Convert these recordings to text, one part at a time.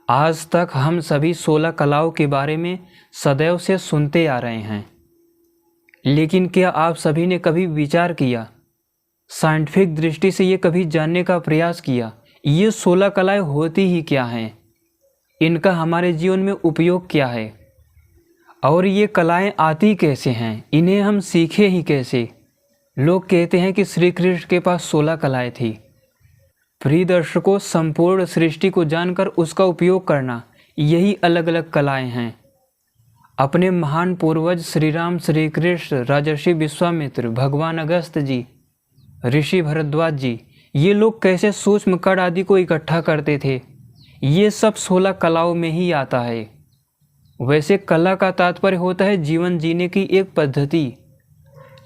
आज तक हम सभी 16 कलाओं के बारे में सदैव से सुनते आ रहे हैं, लेकिन क्या आप सभी ने कभी विचार किया, साइंटिफिक दृष्टि से ये कभी जानने का प्रयास किया ये 16 कलाएं होती ही क्या हैं, इनका हमारे जीवन में उपयोग क्या है और ये कलाएं आती कैसे हैं, इन्हें हम सीखे ही कैसे। लोग कहते हैं कि श्री कृष्ण के पास 16 कलाएं थी। प्रिय दर्शकों, संपूर्ण सृष्टि को जानकर उसका उपयोग करना, यही अलग अलग कलाएं हैं। अपने महान पूर्वज श्री राम, श्री कृष्ण, राजर्षि विश्वामित्र, भगवान अगस्त जी, ऋषि भरद्वाज जी, ये लोग कैसे सूक्ष्म कण आदि को इकट्ठा करते थे, ये सब 16 कलाओं में ही आता है। वैसे कला का तात्पर्य होता है जीवन जीने की एक पद्धति,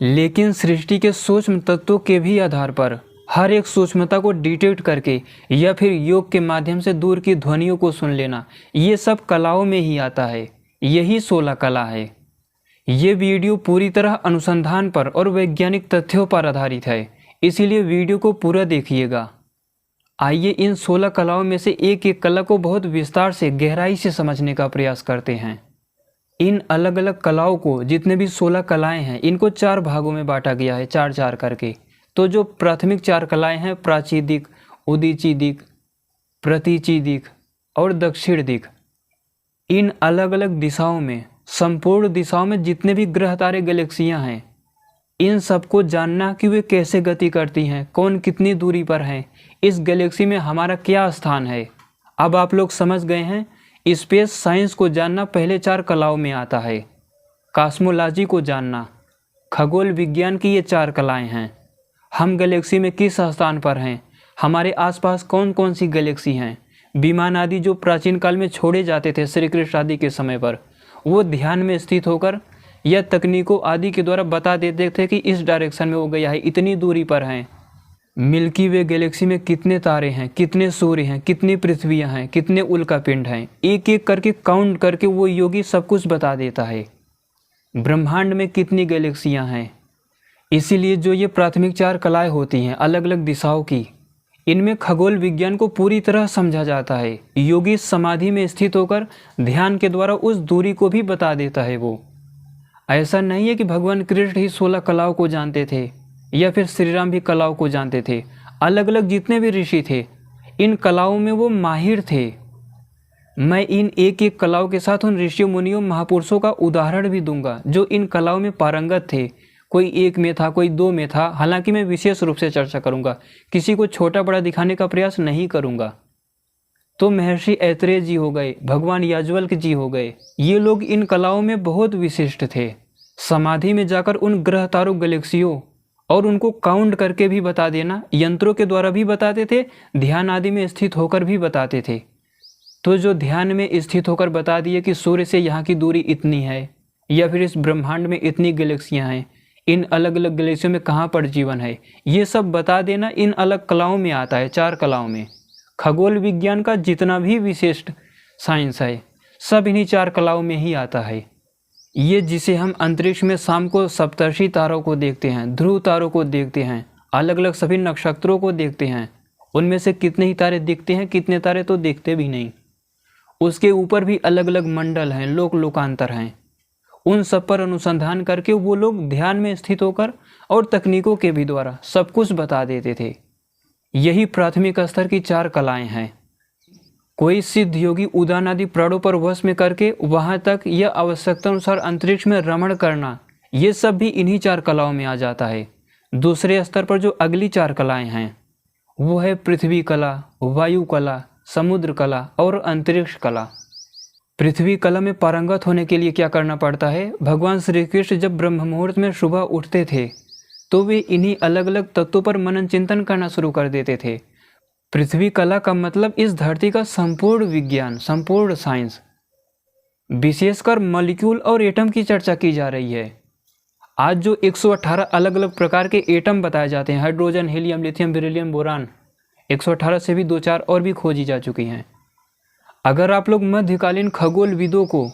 लेकिन सृष्टि के सूक्ष्म तत्वों के भी आधार पर हर एक सूक्ष्मता को डिटेक्ट करके या फिर योग के माध्यम से दूर की ध्वनियों को सुन लेना, ये सब कलाओं में ही आता है। यही 16 कला है। ये वीडियो पूरी तरह अनुसंधान पर और वैज्ञानिक तथ्यों पर आधारित है, इसीलिए वीडियो को पूरा देखिएगा। आइए इन 16 कलाओं में से एक एक कला को बहुत विस्तार से, गहराई से समझने का प्रयास करते हैं। इन अलग अलग कलाओं को, जितने भी 16 कलाएं हैं, इनको 4 भागों में बांटा गया है, 4-4 करके। तो जो प्राथमिक 4 कलाएं हैं, प्राची दिक, उदीची दिक, प्रतीची दिक और दक्षिण दिक, इन अलग अलग दिशाओं में, संपूर्ण दिशाओं में जितने भी ग्रह तारे गैलेक्सियां हैं, इन सबको जानना कि वे कैसे गति करती हैं, कौन कितनी दूरी पर हैं, इस गैलेक्सी में हमारा क्या स्थान है। अब आप लोग समझ गए हैं। स्पेस साइंस को जानना पहले 4 कलाओं में आता है। कॉस्मोलॉजी को जानना, खगोल विज्ञान की ये 4 कलाएं हैं। हम गैलेक्सी में किस स्थान पर हैं, हमारे आसपास कौन कौन सी गैलेक्सी हैं। विमान आदि जो प्राचीन काल में छोड़े जाते थे श्री कृष्ण आदि के समय पर, वो ध्यान में स्थित होकर या तकनीकों आदि के द्वारा बता देते थे कि इस डायरेक्शन में वो गया है, इतनी दूरी पर हैं। मिल्की वे गैलेक्सी में कितने तारे हैं, कितने सूर्य हैं, कितनी पृथ्वियाँ हैं, कितने उल्का पिंड हैं, एक एक करके काउंट करके वो योगी सब कुछ बता देता है। ब्रह्मांड में कितनी गैलेक्सियाँ हैं। इसीलिए जो ये प्राथमिक 4 कलाएं होती हैं अलग अलग दिशाओं की, इनमें खगोल विज्ञान को पूरी तरह समझा जाता है। योगी समाधि में स्थित होकर ध्यान के द्वारा उस दूरी को भी बता देता है। वो ऐसा नहीं है कि भगवान कृष्ण ही 16 कलाओं को जानते थे या फिर श्री राम भी कलाओं को जानते थे। अलग अलग जितने भी ऋषि थे, इन कलाओं में वो माहिर थे। मैं इन एक एक कलाओं के साथ उन ऋषियों, मुनियों, महापुरुषों का उदाहरण भी दूंगा जो इन कलाओं में पारंगत थे। कोई 1 में था, कोई 2 में था। हालांकि मैं विशेष रूप से चर्चा करूंगा, किसी को छोटा बड़ा दिखाने का प्रयास नहीं करूंगा। तो महर्षि ऐतरेय जी हो गए, भगवान याज्ञवल्क्य जी हो गए, ये लोग इन कलाओं में बहुत विशिष्ट थे। समाधि में जाकर उन ग्रह तारों गैलेक्सियों और उनको काउंट करके भी बता देना, यंत्रों के द्वारा भी बताते थे, ध्यान आदि में स्थित होकर भी बताते थे। तो जो ध्यान में स्थित होकर बता दिए कि सूर्य से यहाँ की दूरी इतनी है, या फिर इस ब्रह्मांड में इतनी गैलेक्सियाँ हैं, इन अलग अलग गैलेक्सियों में कहाँ पर जीवन है, ये सब बता देना इन अलग कलाओं में आता है, 4 कलाओं में। खगोल विज्ञान का जितना भी विशिष्ट साइंस है, सब इन्हीं 4 कलाओं में ही आता है। ये जिसे हम अंतरिक्ष में शाम को सप्तर्षि तारों को देखते हैं, ध्रुव तारों को देखते हैं, अलग अलग सभी नक्षत्रों को देखते हैं, उनमें से कितने ही तारे दिखते हैं, कितने तारे तो दिखते भी नहीं। उसके ऊपर भी अलग अलग मंडल हैं, लोकांतर हैं। उन सब पर अनुसंधान करके वो लोग ध्यान में स्थित होकर और तकनीकों के भी द्वारा सब कुछ बता देते थे। यही प्राथमिक स्तर की 4 कलाएं हैं। कोई सिद्ध योगी उदान आदि प्राणों पर वश में करके वहां तक यह आवश्यकता अनुसार अंतरिक्ष में रमण करना, ये सब भी इन्हीं 4 कलाओं में आ जाता है। दूसरे स्तर पर जो अगली 4 कलाएं हैं वो है पृथ्वी कला, वायु कला, समुद्र कला और अंतरिक्ष कला। पृथ्वी कला में पारंगत होने के लिए क्या करना पड़ता है, भगवान श्री कृष्ण जब ब्रह्म मुहूर्त में सुबह उठते थे तो वे इन्हीं अलग अलग तत्वों पर मनन चिंतन करना शुरू कर देते थे। पृथ्वी कला का मतलब इस धरती का संपूर्ण विज्ञान, संपूर्ण साइंस, विशेषकर मॉलिक्यूल और एटम की चर्चा की जा रही है। आज जो 118 अलग अलग प्रकार के एटम बताए जाते हैं, hydrogen, helium, lithium, beryllium, boron, 118 से भी 2-4 और भी खोजी जा चुकी हैं। अगर आप लोग मध्यकालीन खगोल विदों को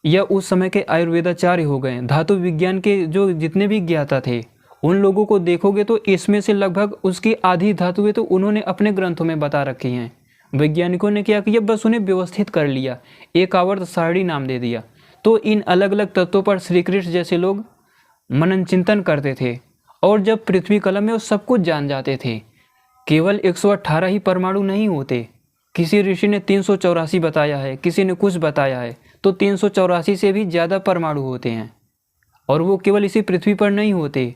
या उस समय के आयुर्वेदाचार्य हो गए, धातु विज्ञान के जो जितने भी ज्ञाता थे, उन लोगों को देखोगे तो इसमें से लगभग उसकी आधी धातुएं तो उन्होंने अपने ग्रंथों में बता रखी हैं। वैज्ञानिकों ने क्या किया, बस उन्हें व्यवस्थित कर लिया, एक आवर्त सारणी नाम दे दिया। तो इन अलग अलग तत्वों पर श्री कृष्ण जैसे लोग मनन चिंतन करते थे और जब पृथ्वी कला में वो सब कुछ जान जाते थे। केवल 118 ही परमाणु नहीं होते, किसी ऋषि ने 384 बताया है, किसी ने कुछ बताया है, तो 384 से भी ज़्यादा परमाणु होते हैं। और वो केवल इसी पृथ्वी पर नहीं होते,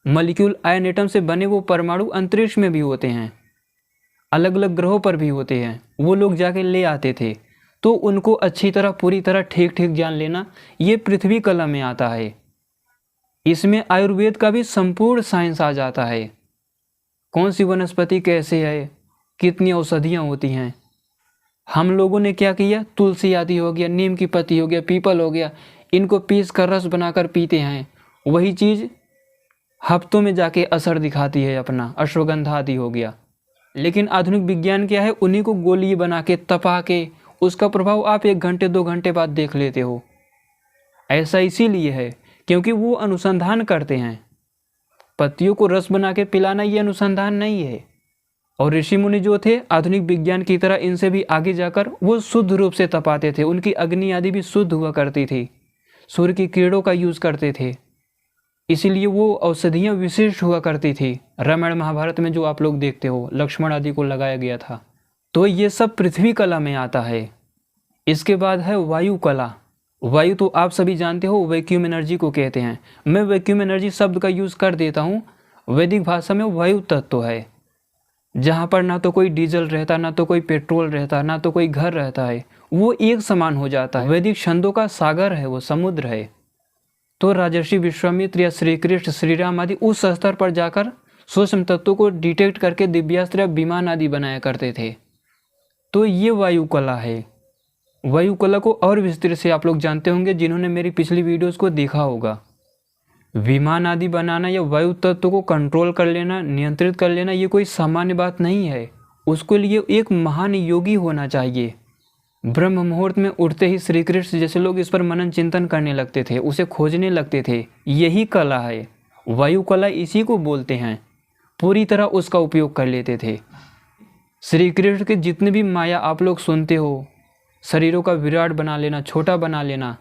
मॉलिक्यूल आयन एटम से बने वो परमाणु अंतरिक्ष में भी होते हैं, अलग अलग ग्रहों पर भी होते हैं। वो लोग जाके ले आते थे। तो उनको अच्छी तरह पूरी तरह ठीक ठीक जान लेना ये पृथ्वी कला में आता है। इसमें आयुर्वेद का भी संपूर्ण साइंस आ जाता है। कौन सी वनस्पति कैसे है, कितनी औषधियाँ होती हैं। हम लोगों ने क्या किया, तुलसी आदि हो गया, नीम की पत्ती हो गया, पीपल हो गया, इनको पीस कर रस बनाकर पीते हैं। वही चीज़ हफ्तों में जाके असर दिखाती है अपना, अश्वगंधा आदि हो गया। लेकिन आधुनिक विज्ञान क्या है, उन्हीं को गोली बना के तपा के उसका प्रभाव आप 1 घंटे 2 घंटे बाद देख लेते हो। ऐसा इसीलिए है क्योंकि वो अनुसंधान करते हैं। पत्तियों को रस बना के पिलाना ये अनुसंधान नहीं है। और ऋषि मुनि जो थे आधुनिक विज्ञान की तरह इनसे भी आगे जाकर वो शुद्ध रूप से तपाते थे, उनकी अग्नि आदि भी शुद्ध हुआ करती थी, सूर्य की किरणों का यूज़ करते थे, इसीलिए वो औषधियाँ विशिष्ट हुआ करती थी। रामायण महाभारत में जो आप लोग देखते हो, लक्ष्मण आदि को लगाया गया था। तो ये सब पृथ्वी कला में आता है। इसके बाद है वायु कला। वायु तो आप सभी जानते हो, वैक्यूम एनर्जी को कहते हैं। मैं वैक्यूम एनर्जी शब्द का यूज़ कर देता हूँ। वैदिक भाषा में वायु तत्व है, जहाँ पर ना तो कोई डीजल रहता, ना तो कोई पेट्रोल रहता, ना तो कोई घर रहता है, वो एक समान हो जाता है। वैदिक छंदों का सागर है, वो समुद्र है। तो राजर्षि विश्वामित्र या श्री कृष्ण श्री राम आदि उस स्तर पर जाकर सूक्ष्म तत्वों को डिटेक्ट करके दिव्यास्त्र या विमान आदि बनाया करते थे। तो ये वायु कला है। वायु कला को और विस्तृत से आप लोग जानते होंगे जिन्होंने मेरी पिछली वीडियोस को देखा होगा। विमान आदि बनाना या वायु तत्व को कंट्रोल कर लेना, नियंत्रित कर लेना, ये कोई सामान्य बात नहीं है। उसके लिए एक महान योगी होना चाहिए। ब्रह्म मुहूर्त में उठते ही श्री कृष्ण जैसे लोग इस पर मनन चिंतन करने लगते थे, उसे खोजने लगते थे। यही कला है, वायु कला इसी को बोलते हैं। पूरी तरह उसका उपयोग कर लेते थे। श्री कृष्ण के जितने भी माया आप लोग सुनते हो, शरीरों का विराट बना लेना, छोटा बना लेना,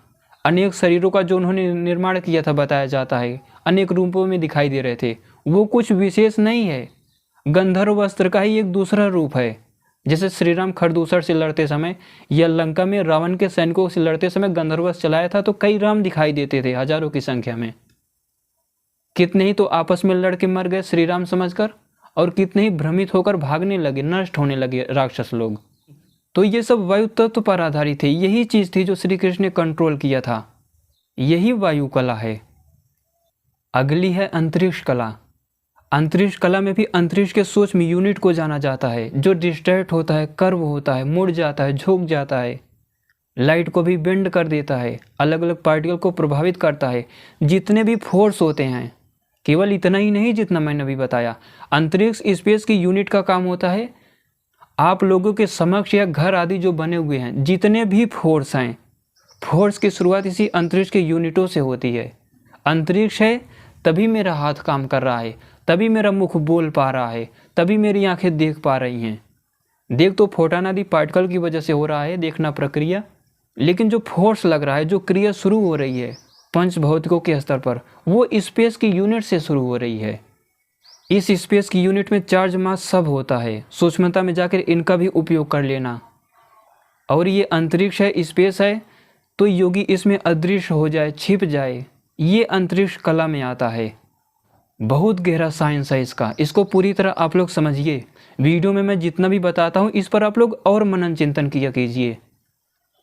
अनेक शरीरों का जो उन्होंने निर्माण किया था बताया जाता है, अनेक रूपों में दिखाई दे रहे थे, वो कुछ विशेष नहीं है। गंधर्व वस्त्र का ही एक दूसरा रूप है। जैसे श्री राम खरदूसर से लड़ते समय या लंका में रावण के सैनिकों से लड़ते समय गंधर्वस्त्र चलाया था, तो कई राम दिखाई देते थे हजारों की संख्या में। कितने ही तो आपस में लड़ के मर गए श्री राम समझकर, और कितने ही भ्रमित होकर भागने लगे, नष्ट होने लगे राक्षस लोग। तो ये सब वायु तत्व पर आधारित है। यही चीज़ थी जो श्री कृष्ण ने कंट्रोल किया था। यही वायु कला है। अगली है अंतरिक्ष कला। अंतरिक्ष कला में भी अंतरिक्ष के सूक्ष्म यूनिट को जाना जाता है, जो डिस्ट्रैक्ट होता है, कर्व होता है, मुड़ जाता है, झुक जाता है, लाइट को भी बेंड कर देता है, अलग अलग पार्टिकल को प्रभावित करता है। जितने भी फोर्स होते हैं, केवल इतना ही नहीं जितना मैंने अभी बताया, अंतरिक्ष स्पेस की यूनिट का काम होता है आप लोगों के समक्ष या घर आदि जो बने हुए हैं, जितने भी फोर्स हैं, फोर्स की शुरुआत इसी अंतरिक्ष के यूनिटों से होती है। अंतरिक्ष है तभी मेरा हाथ काम कर रहा है, तभी मेरा मुख बोल पा रहा है, तभी मेरी आंखें देख पा रही हैं। देख तो फोटॉन आदि पार्टिकल की वजह से हो रहा है देखना प्रक्रिया, लेकिन जो फोर्स लग रहा है, जो क्रिया शुरू हो रही है पंच भौतिकों के स्तर पर, वो स्पेस की यूनिट से शुरू हो रही है। इस स्पेस की यूनिट में चार्ज मास सब होता है। सूक्ष्मता में जाकर इनका भी उपयोग कर लेना। और ये अंतरिक्ष है, स्पेस है, तो योगी इसमें अदृश्य हो जाए, छिप जाए, ये अंतरिक्ष कला में आता है। बहुत गहरा साइंस है इसका, इसको पूरी तरह आप लोग समझिए। वीडियो में मैं जितना भी बताता हूँ इस पर आप लोग और मनन चिंतन किया कीजिए।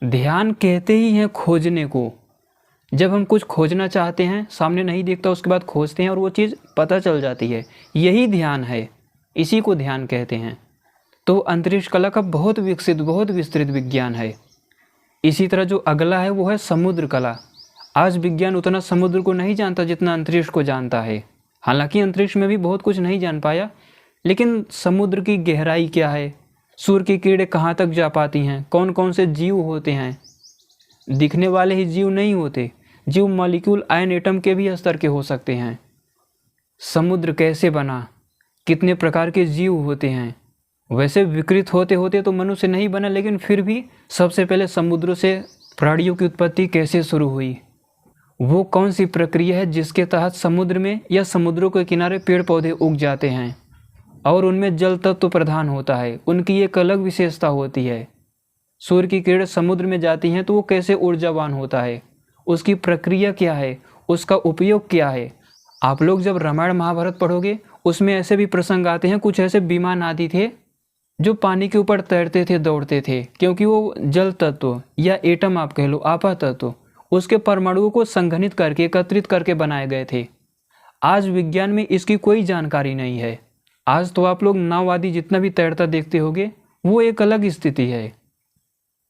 ध्यान कहते ही हैं खोजने को। जब हम कुछ खोजना चाहते हैं, सामने नहीं दिखता, उसके बाद खोजते हैं और वो चीज़ पता चल जाती है, यही ध्यान है, इसी को ध्यान कहते हैं। तो अंतरिक्ष कला का बहुत विकसित, बहुत विस्तृत विज्ञान है। इसी तरह जो अगला है वो है समुद्र कला। आज विज्ञान उतना समुद्र को नहीं जानता जितना अंतरिक्ष को जानता है। हालांकि अंतरिक्ष में भी बहुत कुछ नहीं जान पाया, लेकिन समुद्र की गहराई क्या है, सूर्य की किरणें कहाँ तक जा पाती हैं, कौन कौन से जीव होते हैं। दिखने वाले ही जीव नहीं होते, जीव मॉलिक्यूल आयन एटम के भी स्तर के हो सकते हैं। समुद्र कैसे बना, कितने प्रकार के जीव होते हैं, वैसे विकृत होते होते तो मनुष्य नहीं बना, लेकिन फिर भी सबसे पहले समुद्रों से प्राणियों की उत्पत्ति कैसे शुरू हुई, वो कौन सी प्रक्रिया है जिसके तहत समुद्र में या समुद्रों के किनारे पेड़ पौधे उग जाते हैं और उनमें जल तत्व प्रधान होता है। उनकी एक अलग विशेषता होती है। सूर्य की किरण समुद्र में जाती हैं तो वो कैसे ऊर्जावान होता है, उसकी प्रक्रिया क्या है, उसका उपयोग क्या है। आप लोग जब रामायण महाभारत पढ़ोगे उसमें ऐसे भी प्रसंग आते हैं, कुछ ऐसे विमान आदि थे जो पानी के ऊपर तैरते थे, दौड़ते थे, क्योंकि वो जल तत्व या एटम आप कह लो, आपा तत्व, उसके परमाणुओं को संघनित करके एकत्रित करके बनाए गए थे। आज विज्ञान में इसकी कोई जानकारी नहीं है। आज तो आप लोग नाव आदि जितना भी तैरता देखते होगे वो एक अलग स्थिति है।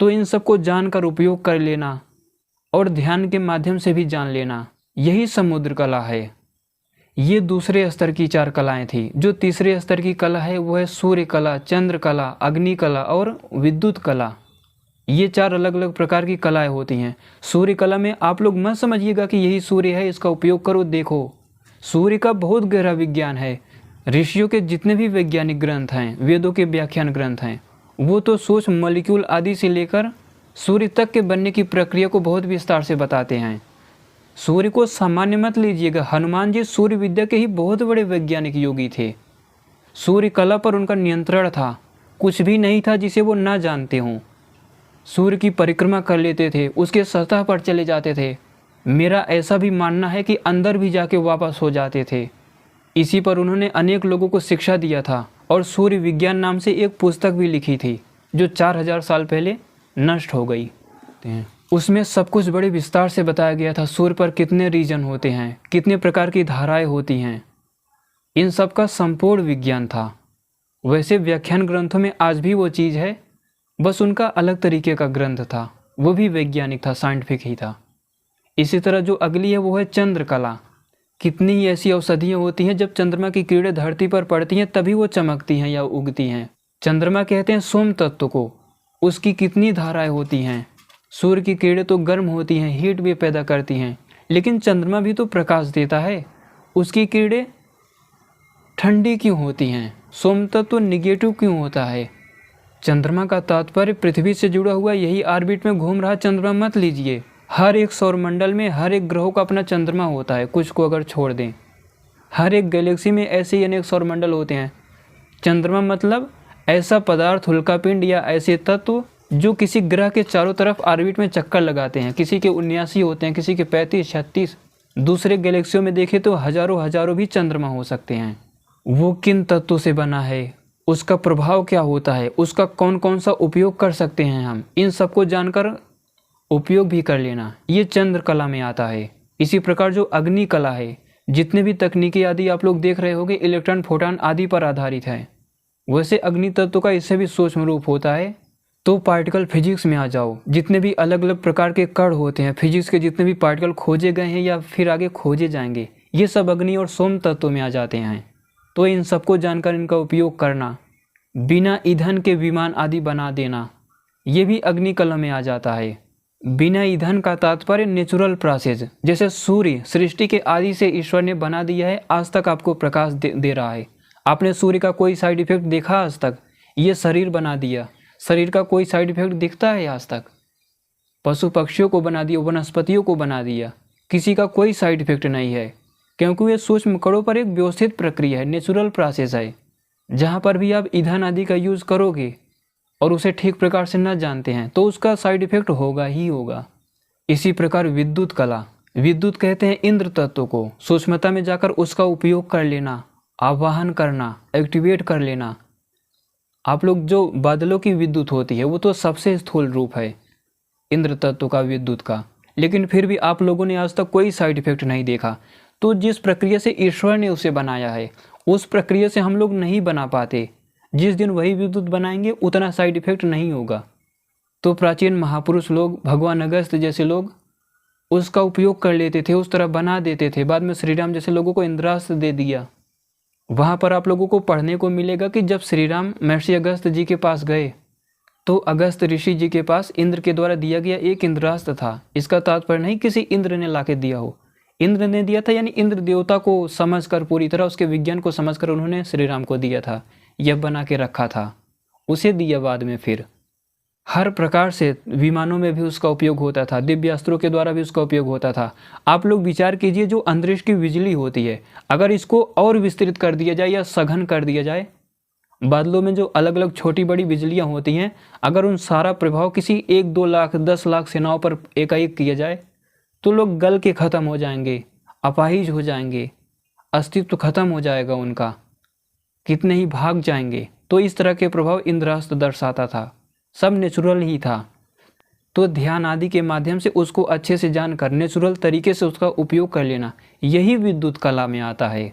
तो इन सबको जानकर उपयोग कर लेना और ध्यान के माध्यम से भी जान लेना, यही समुद्र कला है। ये दूसरे स्तर की 4 कलाएं थी। जो तीसरे स्तर की कला है वो है सूर्य कला, चंद्र कला, अग्नि कला और विद्युत कला। ये 4 अलग अलग प्रकार की कलाएं होती हैं। सूर्य कला में आप लोग मत समझिएगा कि यही सूर्य है, इसका उपयोग करो। देखो, सूर्य का बहुत गहरा विज्ञान है। ऋषियों के जितने भी वैज्ञानिक ग्रंथ हैं, वेदों के व्याख्यान ग्रंथ हैं, वो तो सूक्ष्म मॉलिक्यूल आदि से लेकर सूर्य तक के बनने की प्रक्रिया को बहुत विस्तार से बताते हैं। सूर्य को सामान्य मत लीजिएगा। हनुमान जी सूर्य विद्या के ही बहुत बड़े वैज्ञानिक योगी थे। सूर्य कला पर उनका नियंत्रण था, कुछ भी नहीं था जिसे वो ना जानते हों। सूर्य की परिक्रमा कर लेते थे, उसके सतह पर चले जाते थे। मेरा ऐसा भी मानना है कि अंदर भी जाके वापस हो जाते थे। इसी पर उन्होंने अनेक लोगों को शिक्षा दिया था और सूर्य विज्ञान नाम से एक पुस्तक भी लिखी थी जो 4000 साल पहले नष्ट हो गई। उसमें सब कुछ बड़े विस्तार से बताया गया था। सूर्य पर कितने रीजन होते हैं, कितने प्रकार की धाराएं होती हैं, इन सब का संपूर्ण विज्ञान था। वैसे व्याख्यान ग्रंथों में आज भी वो चीज़ है, बस उनका अलग तरीके का ग्रंथ था, वो भी वैज्ञानिक था, साइंटिफिक ही था। इसी तरह जो अगली है वो है चंद्र कला। कितनी ही ऐसी औषधियाँ होती हैं, जब चंद्रमा की किरणें धरती पर पड़ती हैं तभी वो चमकती हैं या उगती हैं। चंद्रमा कहते हैं सोम तत्व को, उसकी कितनी धाराएं होती हैं। सूर्य की किरणें तो गर्म होती हैं, हीट भी पैदा करती हैं, लेकिन चंद्रमा भी तो प्रकाश देता है, उसकी किरणें ठंडी क्यों होती हैं? सोम तत्व निगेटिव क्यों होता है? चंद्रमा का तात्पर्य पृथ्वी से जुड़ा हुआ, यही ऑर्बिट में घूम रहा चंद्रमा मत लीजिए। हर एक सौरमंडल में हर एक ग्रहों का अपना चंद्रमा होता है, कुछ को अगर छोड़ दें। हर एक गैलेक्सी में ऐसे ही अनेक सौरमंडल होते हैं। चंद्रमा मतलब ऐसा पदार्थ, उल्का पिंड या ऐसे तत्व जो किसी ग्रह के चारों तरफ ऑर्बिट में चक्कर लगाते हैं। किसी के 79 होते हैं, किसी के 35, 36। दूसरे गैलेक्सियों में देखें तो हजारों हजारों भी चंद्रमा हो सकते हैं। वो किन तत्वों से बना है, उसका प्रभाव क्या होता है, उसका कौन कौन सा उपयोग कर सकते हैं हम, इन सबको जानकर उपयोग भी कर लेना, ये चंद्र कला में आता है। इसी प्रकार जो अग्नि कला है, जितने भी तकनीकी आदि आप लोग देख रहे होंगे इलेक्ट्रॉन, फोटॉन आदि पर आधारित है। वैसे अग्नि तत्व का इससे भी सूक्ष्म रूप होता है। तो पार्टिकल फिजिक्स में आ जाओ, जितने भी अलग अलग प्रकार के कण होते हैं, फिजिक्स के जितने भी पार्टिकल खोजे गए हैं या फिर आगे खोजे जाएंगे, ये सब अग्नि और सोम तत्व में आ जाते हैं। तो इन सबको जानकर इनका उपयोग करना, बिना ईंधन के विमान आदि बना देना, ये भी अग्नि कला में आ जाता है। बिना ईंधन का तात्पर्य नेचुरल प्रोसेस, जैसे सूर्य सृष्टि के आदि से ईश्वर ने बना दिया है, आज तक आपको प्रकाश दे रहा है। आपने सूर्य का कोई साइड इफेक्ट देखा आज तक? ये शरीर बना दिया, शरीर का कोई साइड इफेक्ट दिखता है आज तक? पशु पक्षियों को बना दिया, वनस्पतियों को बना दिया, किसी का कोई साइड इफेक्ट नहीं है, क्योंकि ये सूक्ष्म कणों पर एक व्यवस्थित प्रक्रिया है, नेचुरल प्रोसेस है। जहाँ पर भी आप ईंधन आदि का यूज़ करोगे और उसे ठीक प्रकार से न जानते हैं तो उसका साइड इफेक्ट होगा ही होगा। इसी प्रकार विद्युत कला, विद्युत कहते हैं इंद्र तत्व को, सूक्ष्मता में जाकर उसका उपयोग कर लेना, आवाहन करना, एक्टिवेट कर लेना। आप लोग जो बादलों की विद्युत होती है वो तो सबसे स्थूल रूप है इंद्र तत्व का, विद्युत का, लेकिन फिर भी आप लोगों ने आज तक कोई साइड इफेक्ट नहीं देखा। तो जिस प्रक्रिया से ईश्वर ने उसे बनाया है उस प्रक्रिया से हम लोग नहीं बना पाते। जिस दिन वही विद्युत बनाएंगे उतना साइड इफेक्ट नहीं होगा। तो प्राचीन महापुरुष लोग, भगवान अगस्त जैसे लोग उसका उपयोग कर लेते थे, उस तरह बना देते थे। बाद में श्री राम जैसे लोगों को इंद्रास्त्र दे दिया। वहाँ पर आप लोगों को पढ़ने को मिलेगा कि जब श्री राम महर्षि अगस्त जी के पास गए तो अगस्त ऋषि जी के पास इंद्र के द्वारा दिया गया एक इंद्रास्त्र था। इसका तात्पर्य नहीं किसी इंद्र ने लाके दिया हो, इंद्र ने दिया था, यानी इंद्र देवता को समझकर, पूरी तरह उसके विज्ञान को समझकर उन्होंने श्री राम को दिया था, यह बना के रखा था। उसे दिया बाद में। फिर हर प्रकार से विमानों में भी उसका उपयोग होता था, दिव्य अस्त्रों के द्वारा भी उसका उपयोग होता था। आप लोग विचार कीजिए, जो अंतरिक्ष की बिजली होती है, अगर इसको और विस्तृत कर दिया जाए या सघन कर दिया जाए, बादलों में जो अलग अलग छोटी बड़ी बिजलियां होती हैं, अगर उन सारा प्रभाव किसी 1-2 लाख 10 लाख सेनाओं पर एकाएक किया जाए तो लोग गल के ख़त्म हो जाएंगे, अपाहिज हो जाएंगे, अस्तित्व खत्म हो जाएगा उनका, कितने ही भाग जाएंगे। तो इस तरह के प्रभाव इंद्रास्त्र दर्शाता था, सब नेचुरल ही था। तो ध्यान आदि के माध्यम से उसको अच्छे से जानकर नेचुरल तरीके से उसका उपयोग कर लेना, यही विद्युत कला में आता है।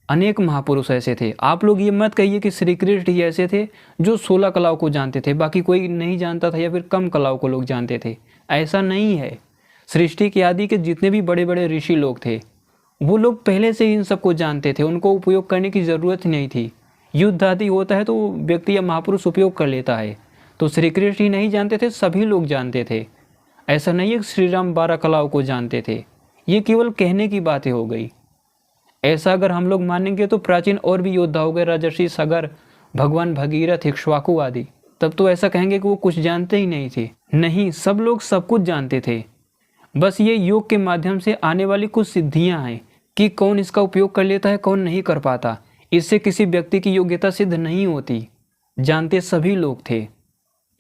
अनेक महापुरुष ऐसे थे। आप लोग ये मत कहिए कि श्री कृष्ण ही ऐसे थे जो 16 कलाओं को जानते थे, बाकी कोई नहीं जानता था या फिर कम कलाओं को लोग जानते थे। ऐसा नहीं है। सृष्टि के आदि के जितने भी बड़े बड़े ऋषि लोग थे, वो लोग पहले से ही इन सबको जानते थे, उनको उपयोग करने की ज़रूरत ही नहीं थी। युद्ध आदि होता है तो व्यक्ति या महापुरुष उपयोग कर लेता है। तो श्री कृष्ण ही नहीं जानते थे, सभी लोग जानते थे। ऐसा नहीं है कि श्री राम 12 कलाओं को जानते थे, ये केवल कहने की बातें हो गई। ऐसा अगर हम लोग मानेंगे तो प्राचीन और भी योद्धा हो गए, राजर्षि सगर, भगवान भगीरथ, इक्ष्वाकु आदि, तब तो ऐसा कहेंगे कि वो कुछ जानते ही नहीं थे। नहीं, सब लोग सब कुछ जानते थे। बस ये योग के माध्यम से आने वाली कुछ सिद्धियां हैं कि कौन इसका उपयोग कर लेता है, कौन नहीं कर पाता। इससे किसी व्यक्ति की योग्यता सिद्ध नहीं होती। जानते सभी लोग थे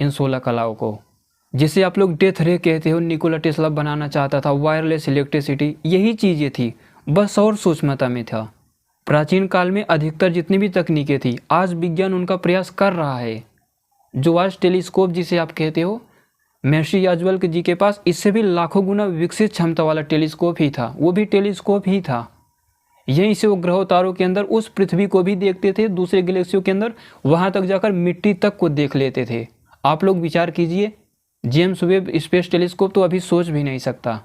इन 16 कलाओं को। जिसे आप लोग डेथ रे कहते हो, निकोला टेस्ला बनाना चाहता था, वायरलेस इलेक्ट्रिसिटी, यही चीज़ें थी, बस और सूक्ष्मता में था। प्राचीन काल में अधिकतर जितनी भी तकनीकें थी, आज विज्ञान उनका प्रयास कर रहा है। जो आज टेलीस्कोप जिसे आप कहते हो, महर्षि याज्ञवल्क जी के पास इससे भी लाखों गुना विकसित क्षमता वाला टेलीस्कोप ही था, वो भी टेलीस्कोप ही था। यहीं से वो ग्रह तारों के अंदर उस पृथ्वी को भी देखते थे, दूसरे गैलेक्सियों के अंदर वहां तक जाकर मिट्टी तक को देख लेते थे। आप लोग विचार कीजिए, जेम्स वेब स्पेस टेलीस्कोप तो अभी सोच भी नहीं सकता।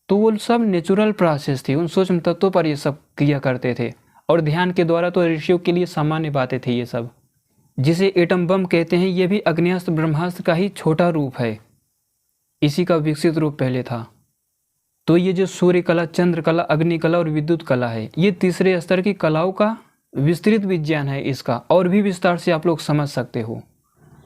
तो वो सब नेचुरल प्रोसेस थी, उन सूक्ष्म तत्वों पर ये सब किया करते थे। और ध्यान के द्वारा तो ऋषियों के लिए सामान्य बातें थी ये सब। जिसे एटम बम कहते हैं, ये भी अग्नेयास्त्र ब्रह्मास्त्र का ही छोटा रूप है, इसी का विकसित रूप पहले था। तो ये जो सूर्य कला, चंद्र कला, अग्नि कला और विद्युत कला है, ये तीसरे स्तर की कलाओं का विस्तृत विज्ञान है। इसका और भी विस्तार से आप लोग समझ सकते हो।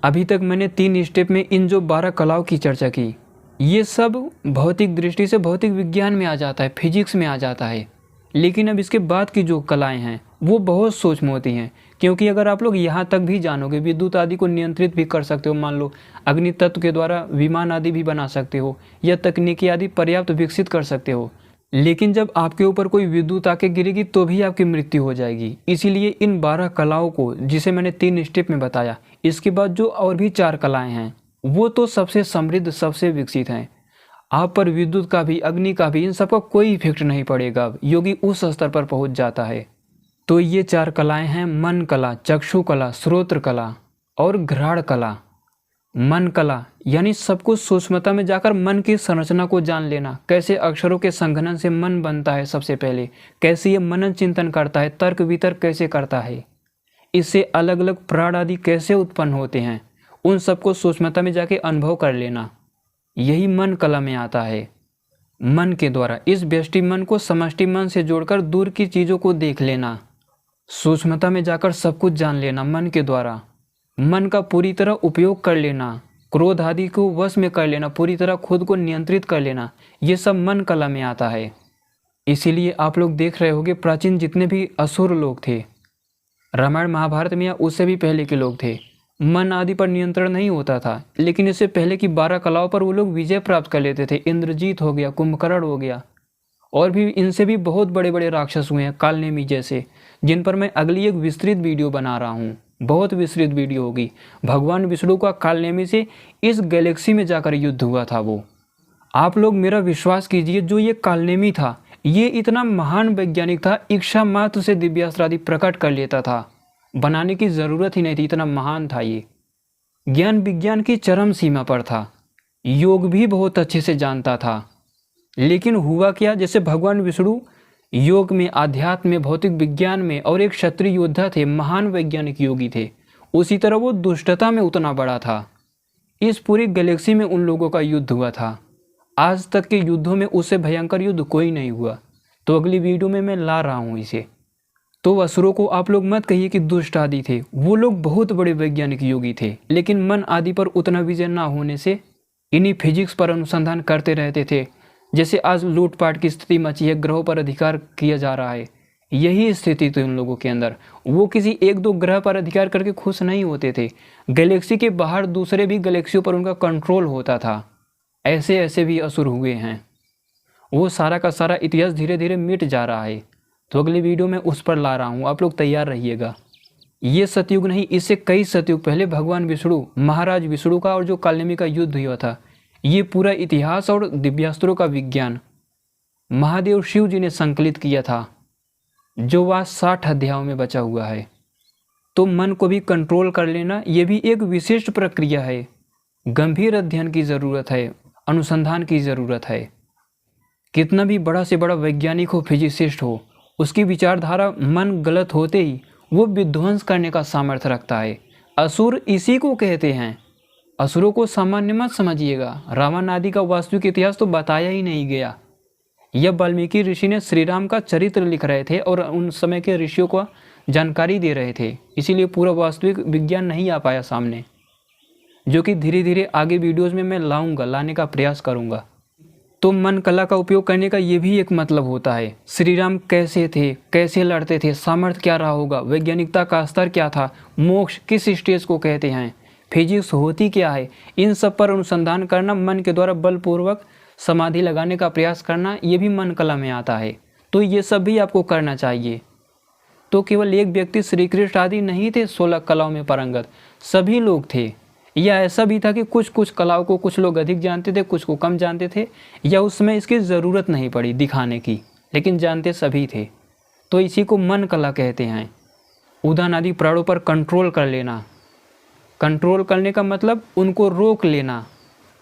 अभी तक मैंने 3 स्टेप में इन जो 12 कलाओं की चर्चा की, ये सब भौतिक दृष्टि से भौतिक विज्ञान में आ जाता है, फिजिक्स में आ जाता है। लेकिन अब इसके बाद की जो कलाएं हैं वो बहुत सूक्ष्म होती हैं, क्योंकि अगर आप लोग यहाँ तक भी जानोगे, विद्युत आदि को नियंत्रित भी कर सकते हो, मान लो अग्नि तत्व के द्वारा विमान आदि भी बना सकते हो, या तकनीकी आदि पर्याप्त विकसित कर सकते हो, लेकिन जब आपके ऊपर कोई विद्युत आके गिरेगी तो भी आपकी मृत्यु हो जाएगी। इसीलिए इन 12 कलाओं को, जिसे मैंने 3 स्टेप में बताया, इसके बाद जो और भी 4 कलाएं हैं वो तो सबसे समृद्ध, सबसे विकसित हैं। आप पर विद्युत का भी, अग्नि का भी, इन सब का कोई इफेक्ट नहीं पड़ेगा। योगी उस स्तर पर पहुंच जाता है। तो ये 4 कलाएं हैं, मन कला, चक्षु कला, श्रोत्र कला और घ्राण कला। मन कला यानी सब कुछ सूक्ष्मता में जाकर मन की संरचना को जान लेना, कैसे अक्षरों के संघनन से मन बनता है, सबसे पहले कैसे ये मनन चिंतन करता है, तर्क वितर्क कैसे करता है, इससे अलग अलग प्राण आदि कैसे उत्पन्न होते हैं, उन सबको सूक्ष्मता में जाके अनुभव कर लेना, यही मन कला में आता है। मन के द्वारा इस व्यष्टि मन को समष्टि मन से जोड़कर दूर की चीज़ों को देख लेना, सूक्ष्मता में जाकर सब कुछ जान लेना मन के द्वारा। मन का पूरी तरह उपयोग कर लेना, क्रोध आदि को वश में कर लेना, पूरी तरह खुद को नियंत्रित कर लेना, ये सब मन कला में आता है। इसीलिए आप लोग देख रहे होंगे, प्राचीन जितने भी असुर लोग थे, रामायण महाभारत में या उससे भी पहले के लोग थे, मन आदि पर नियंत्रण नहीं होता था, लेकिन इससे पहले की 12 कलाओं पर वो लोग विजय प्राप्त कर लेते थे। इंद्रजीत हो गया, कुंभकर्ण हो गया, और भी इनसे भी बहुत बड़े बड़े राक्षस हुए हैं, कालनेमी जैसे, जिन पर मैं अगली एक विस्तृत वीडियो बना रहा हूँ, बहुत विस्तृत वीडियो होगी। भगवान विष्णु का कालनेमी से इस गैलेक्सी में जाकर युद्ध हुआ था वो। आप लोग मेरा विश्वास कीजिए, जो ये कालनेमी था, ये इतना महान वैज्ञानिक था, इच्छा मात्र से दिव्यास्त्र आदि प्रकट कर लेता था, बनाने की ज़रूरत ही नहीं थी, इतना महान था ये। ज्ञान विज्ञान की चरम सीमा पर था, योग भी बहुत अच्छे से जानता था। लेकिन हुआ क्या, जैसे भगवान विष्णु योग में, आध्यात्म में, भौतिक विज्ञान में और एक क्षत्रिय योद्धा थे, महान वैज्ञानिक योगी थे, उसी तरह वो दुष्टता में उतना बड़ा था। इस पूरी गैलेक्सी में उन लोगों का युद्ध हुआ था। आज तक के युद्धों में उससे भयंकर युद्ध कोई नहीं हुआ। तो अगली वीडियो में मैं ला रहा हूँ इसे। तो असुरों को आप लोग मत कहिए कि दुष्ट आदि थे, वो लोग बहुत बड़े वैज्ञानिक योगी थे, लेकिन मन आदि पर उतना विजय ना होने से इन्हीं फिजिक्स पर अनुसंधान करते रहते थे। जैसे आज लूटपाट की स्थिति मची है, ग्रहों पर अधिकार किया जा रहा है, यही स्थिति थी उन लोगों के अंदर। वो किसी एक दो ग्रह पर अधिकार करके खुश नहीं होते थे, गैलेक्सी के बाहर दूसरे भी गैलेक्सियों पर उनका कंट्रोल होता था। ऐसे ऐसे भी असुर हुए हैं। वो सारा का सारा इतिहास धीरे धीरे मिट जा रहा है, तो अगली वीडियो में उस पर ला रहा हूँ, आप लोग तैयार रहिएगा। ये सतयुग नहीं, इससे कई सतयुग पहले भगवान विष्णु, महाराज विष्णु का और जो कालनेमी का युद्ध हुआ था, ये पूरा इतिहास और दिव्यास्त्रों का विज्ञान महादेव शिव जी ने संकलित किया था, जो वह 60 अध्यायों में बचा हुआ है। तो मन को भी कंट्रोल कर लेना, ये भी एक विशिष्ट प्रक्रिया है। गंभीर अध्ययन की ज़रूरत है, अनुसंधान की ज़रूरत है। कितना भी बड़ा से बड़ा वैज्ञानिक हो, फिजिसिस्ट हो, उसकी विचारधारा मन गलत होते ही वो विध्वंस करने का सामर्थ्य रखता है। असुर इसी को कहते हैं। असुरों को सामान्य मत समझिएगा, रावण आदि का वास्तविक इतिहास तो बताया ही नहीं गया। यह वाल्मीकि ऋषि ने श्री राम का चरित्र लिख रहे थे और उन समय के ऋषियों को जानकारी दे रहे थे, इसीलिए पूरा वास्तविक विज्ञान नहीं आ पाया सामने, जो कि धीरे धीरे आगे वीडियोज़ में मैं लाने का प्रयास करूँगा। तो मन कला का उपयोग करने का ये भी एक मतलब होता है। श्री राम कैसे थे, कैसे लड़ते थे, सामर्थ्य क्या रहा होगा, वैज्ञानिकता का स्तर क्या था, मोक्ष किस स्टेज को कहते हैं, फिजिक्स होती क्या है, इन सब पर अनुसंधान करना, मन के द्वारा बलपूर्वक समाधि लगाने का प्रयास करना, ये भी मन कला में आता है। तो ये सब भी आपको करना चाहिए। तो केवल एक व्यक्ति श्री कृष्ण आदि नहीं थे 16 कलाओं में पारंगत, सभी लोग थे। या ऐसा भी था कि कुछ कुछ कलाओं को कुछ लोग अधिक जानते थे, कुछ को कम जानते थे, या उसमें इसकी ज़रूरत नहीं पड़ी दिखाने की, लेकिन जानते सभी थे। तो इसी को मन कला कहते हैं। उदान आदि प्राणों पर कंट्रोल कर लेना। कंट्रोल करने का मतलब उनको रोक लेना,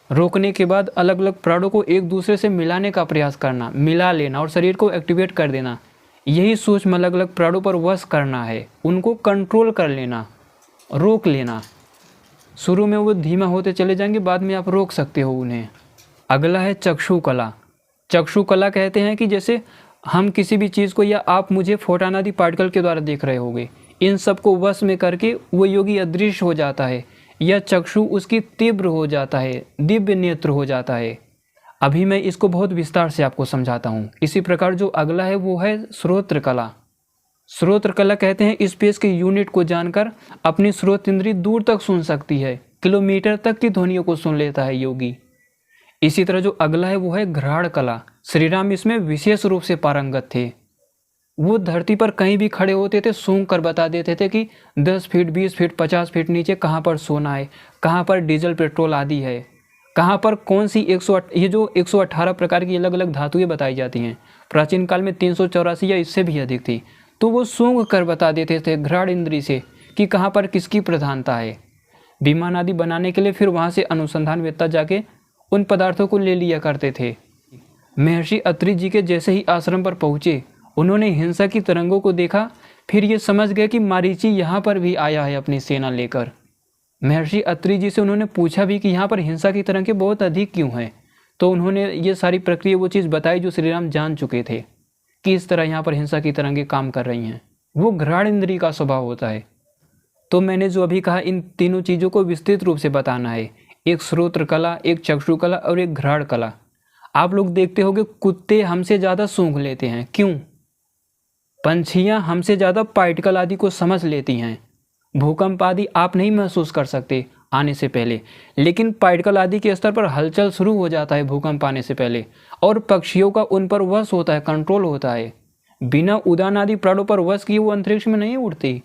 रोकने के बाद अलग अलग प्राणों को एक दूसरे से मिलाने का प्रयास करना, मिला लेना और शरीर को एक्टिवेट कर देना। यही सूक्ष्म अलग अलग प्राणों पर वश करना है, उनको कंट्रोल कर लेना, रोक लेना। शुरू में वो धीमा होते चले जाएंगे, बाद में आप रोक सकते हो उन्हें। अगला है चक्षु कला। चक्षु कला कहते हैं कि जैसे हम किसी भी चीज़ को, या आप मुझे फोटॉन आदि पार्टिकल के द्वारा देख रहे होंगे, इन सब को वश में करके वो योगी अदृश्य हो जाता है, या चक्षु उसकी तीव्र हो जाता है, दिव्य नेत्र हो जाता है। अभी मैं इसको बहुत विस्तार से आपको समझाता हूँ। इसी प्रकार जो अगला है वो है श्रोत्र कला। श्रोत्र कला कहते हैं स्पेस के यूनिट को जानकर अपनी श्रोत इंद्री दूर तक सुन सकती है, किलोमीटर तक की ध्वनियों को सुन लेता है योगी। इसी तरह जो अगला है वो है घ्राण कला। श्री राम इसमें विशेष रूप से पारंगत थे। वो धरती पर कहीं भी खड़े होते थे, सूंघ कर बता देते थे कि 10 फीट, 20 फीट, 50 फीट नीचे कहाँ पर सोना है, कहाँ पर डीजल पेट्रोल आदि है, कहाँ पर कौन सी ये जो 118 प्रकार की अलग अलग धातुएं बताई जाती हैं, प्राचीन काल में 384 या इससे भी अधिक थी। तो वो सूंघ कर बता देते थे घ्राण इंद्री से कि कहाँ पर किसकी प्रधानता है। विमान आदि बनाने के लिए फिर वहाँ से अनुसंधानवेत्ता जाके उन पदार्थों को ले लिया करते थे। महर्षि अत्रि जी के जैसे ही आश्रम पर पहुँचे, उन्होंने हिंसा की तरंगों को देखा, फिर ये समझ गए कि मारीची यहाँ पर भी आया है अपनी सेना लेकर। महर्षि अत्रि जी से उन्होंने पूछा भी कि यहाँ पर हिंसा की तरंगें बहुत अधिक क्यों हैं। तो उन्होंने ये सारी प्रक्रिया वो चीज़ बताई जो श्री राम जान चुके थे कि इस तरह यहाँ पर हिंसा की तरंगें काम कर रही हैं। वो घ्राण इंद्री का स्वभाव होता है। तो मैंने जो अभी कहा, इन तीनों चीज़ों को विस्तृत रूप से बताना है। एक श्रोत्र कला, एक चक्षु कला और एक घ्राण कला। आप लोग देखते होंगे कुत्ते हमसे ज़्यादा सूंघ लेते हैं, क्यों? पंछियाँ हमसे ज़्यादा पार्टिकल आदि को समझ लेती हैं। भूकंप आदि आप नहीं महसूस कर सकते आने से पहले, लेकिन पार्टिकल आदि के स्तर पर हलचल शुरू हो जाता है भूकंप आने से पहले, और पक्षियों का उन पर वश होता है, कंट्रोल होता है। बिना उड़ान आदि प्राणों पर वश किए वो अंतरिक्ष में नहीं उड़ती,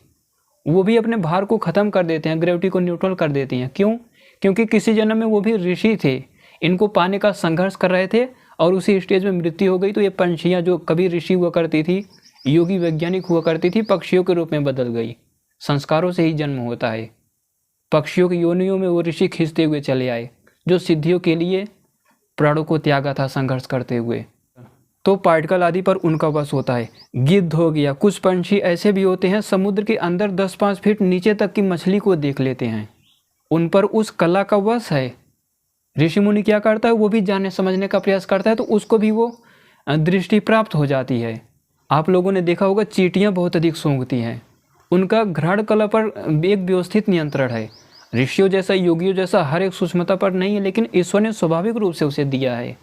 वो भी अपने भार को ख़त्म कर देते हैं, ग्रेविटी को न्यूट्रल कर देती हैं। क्यों? क्योंकि किसी जन्म में वो भी ऋषि थे, इनको पाने का संघर्ष कर रहे थे और उसी स्टेज में मृत्यु हो गई। तो ये पंछियाँ जो कभी ऋषि हुआ करती थी, योगी वैज्ञानिक हुआ करती थी, पक्षियों के रूप में बदल गई। संस्कारों से ही जन्म होता है। पक्षियों की योनियों में वो ऋषि खींचते हुए चले आए जो सिद्धियों के लिए प्राणों को त्यागा था संघर्ष करते हुए। तो पार्टिकल आदि पर उनका वश होता है। गिद्ध हो गया, कुछ पंछी ऐसे भी होते हैं समुद्र के अंदर 10-5 फीट नीचे तक की मछली को देख लेते हैं, उन पर उस कला का वश है। ऋषि मुनि क्या करता है, वो भी जानने समझने का प्रयास करता है, तो उसको भी वो दृष्टि प्राप्त हो जाती है। आप लोगों ने देखा होगा चींटियाँ बहुत अधिक सूंघती हैं। उनका घ्राण कला पर एक व्यवस्थित नियंत्रण है। ऋषियों जैसा, योगियों जैसा हर एक सूक्ष्मता पर नहीं है, लेकिन ईश्वर ने स्वाभाविक रूप से उसे दिया है।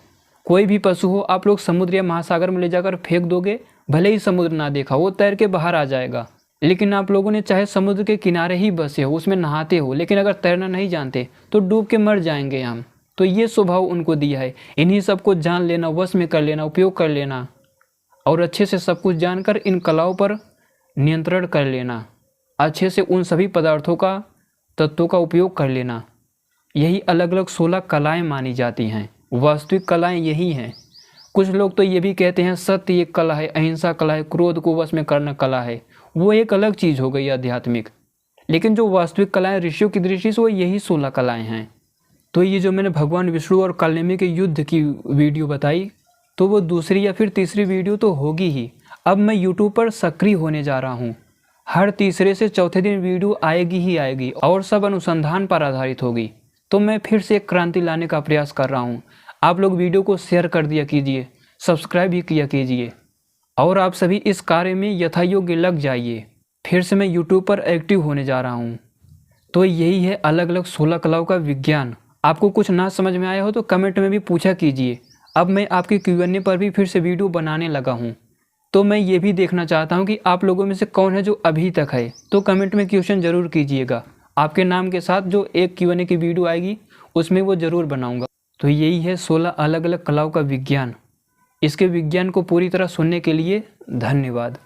कोई भी पशु हो, आप लोग समुद्र या महासागर में ले जाकर फेंक दोगे, भले ही समुद्र ना देखा, वो तैर के बाहर आ जाएगा। लेकिन आप लोगों ने चाहे समुद्र के किनारे ही बसे हो, उसमें नहाते हो, लेकिन अगर तैरना नहीं जानते तो डूब के मर जाएंगे हम। तो ये स्वभाव उनको दिया है। इन्हीं सबको जान लेना, वश में कर लेना, उपयोग कर लेना और अच्छे से सब कुछ जानकर इन कलाओं पर नियंत्रण कर लेना, अच्छे से उन सभी पदार्थों का, तत्वों का उपयोग कर लेना। यही अलग अलग 16 कलाएं मानी जाती हैं। वास्तविक कलाएं यही हैं। कुछ लोग तो ये भी कहते हैं सत्य एक कला है, अहिंसा कला है, क्रोध को वश में करना कला है। वो एक अलग चीज़ हो गई आध्यात्मिक। लेकिन जो वास्तविक कलाएं ऋषियों की दृष्टि से वो यही 16 कलाएं हैं। तो ये जो मैंने भगवान विष्णु और कालनेमी के युद्ध की वीडियो बताई, तो वो दूसरी या फिर तीसरी वीडियो तो होगी ही। अब मैं यूट्यूब पर सक्रिय होने जा रहा हूँ। हर तीसरे से चौथे दिन वीडियो आएगी ही आएगी और सब अनुसंधान पर आधारित होगी। तो मैं फिर से एक क्रांति लाने का प्रयास कर रहा हूँ। आप लोग वीडियो को शेयर कर दिया कीजिए, सब्सक्राइब भी किया कीजिए और आप सभी इस कार्य में यथायोग्य लग जाइए। फिर से मैं यूट्यूब पर एक्टिव होने जा रहा हूँ। तो यही है अलग अलग 16 कलाओं का विज्ञान। आपको कुछ ना समझ में आया हो तो कमेंट में भी पूछा कीजिए। अब मैं आपके Q&A पर भी फिर से वीडियो बनाने लगा हूँ। तो मैं ये भी देखना चाहता हूँ कि आप लोगों में से कौन है जो अभी तक है। तो कमेंट में क्वेश्चन ज़रूर कीजिएगा। आपके नाम के साथ जो एक Q&A की वीडियो आएगी उसमें वो ज़रूर बनाऊँगा। तो यही है 16 अलग अलग कलाओं का विज्ञान। इसके विज्ञान को पूरी तरह सुनने के लिए धन्यवाद।